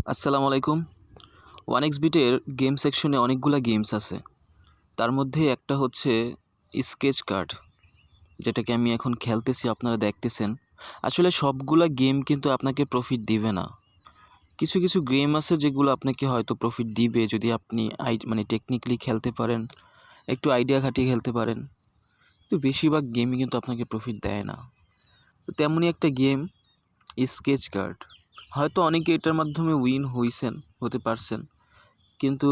আসসালামু আলাইকুম। ওয়ানএক্সবিটের গেম সেকশনে অনেকগুলা গেমস আছে। তার মধ্যে একটা হচ্ছে স্কেচ কার্ড, যেটাকে আমি এখন খেলতেছি, আপনারা দেখতেছেন। আসলে সবগুলা গেম কিন্তু আপনাকে প্রফিট দিবে না। কিছু কিছু গেম আছে যেগুলো আপনাকে হয়তো প্রফিট দিবে যদি আপনি টেকনিক্যালি খেলতে পারেন, একটু আইডিয়া খাটিয়ে খেলতে পারেন। তো বেশিরভাগ গেমই কিন্তু আপনাকে প্রফিট দেয় না। তো তেমনই একটা গেম স্কেচ কার্ড। হয়তো অনেকে এটার মাধ্যমে হতে পারছেন, কিন্তু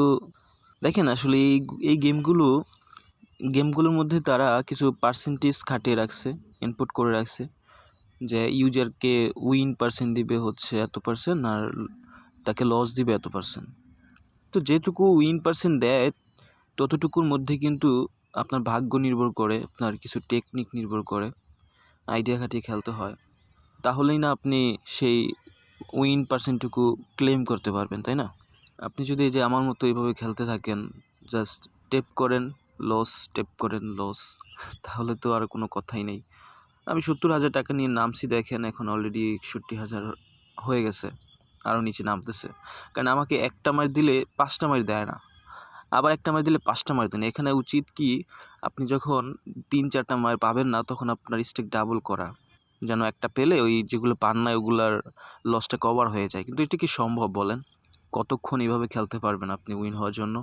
দেখেন আসলে এই গেমগুলোর মধ্যে তারা কিছু পার্সেন্টেজ খাটিয়ে রাখছে, ইনপুট করে রাখছে, যে ইউজারকে উইন পার্সেন্ট দিবে হচ্ছে এত পার্সেন্ট, আর তাকে লস দিবে এত পার্সেন্ট। তো যেটুকু উইন পার্সেন্ট দেয় ততটুকুর মধ্যে কিন্তু আপনার ভাগ্য নির্ভর করে, আপনার কিছু টেকনিক নির্ভর করে, আইডিয়া খাটিয়ে খেলতে হয়। তাহলেই না আপনি সেই উইন পার্সেন্টটুকু ক্লেম করতে পারবেন, তাই না? আপনি যদি এই যে আমার মতো এইভাবে খেলতে থাকেন, জাস্ট টেপ করেন লস, তাহলে তো আর কোনো কথাই নেই। আমি 70,000 টাকা নিয়ে নামছি, দেখেন এখন অলরেডি 61,000 হয়ে গেছে, আরও নিচে নামতেছে। কারণ আমাকে একটা মার দিলে 5টা মার দেয় না, আবার একটা মার দিলে 5টা মার দেয় না। এখানে উচিত কি, আপনি যখন 3-4টা মার পাবেন না তখন আপনার স্টেক ডাবল করা, যেন একটা পেলে ওই যেগুলো পান না ওগুলার লসটা কভার হয়ে যায়। কিন্তু এটা কি সম্ভব বলেন? কতক্ষণ এইভাবে খেলতে পারবেন আপনি উইন হওয়ার জন্য?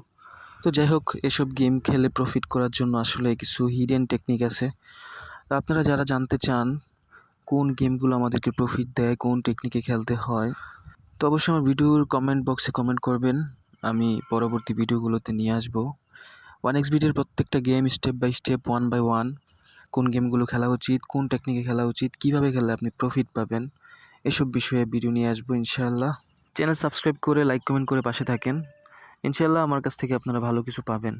তো যাই হোক, এসব গেম খেলে প্রফিট করার জন্য আসলে কিছু হিডেন টেকনিক আছে। আপনারা যারা জানতে চান কোন গেমগুলো আমাদেরকে প্রফিট দেয়, কোন টেকনিকে খেলতে হয়, তো অবশ্যই আমার ভিডিওর কমেন্ট বক্সে কমেন্ট করবেন। আমি পরবর্তী ভিডিওগুলোতে নিয়ে আসবো ওয়ানএক্সবিটের প্রত্যেকটা game step by step, one by one. কোন গেমগুলো খেলা উচিত, কোন টেকনিকে খেলা উচিত, কীভাবে খেললে আপনি প্রফিট পাবেন, এসব বিষয়ে ভিডিও নিয়ে আসবো ইনশাআল্লাহ। চ্যানেল সাবস্ক্রাইব করে লাইক কমেন্ট করে পাশে থাকেন। ইনশাআল্লাহ আমার কাছ থেকে আপনারা ভালো কিছু পাবেন।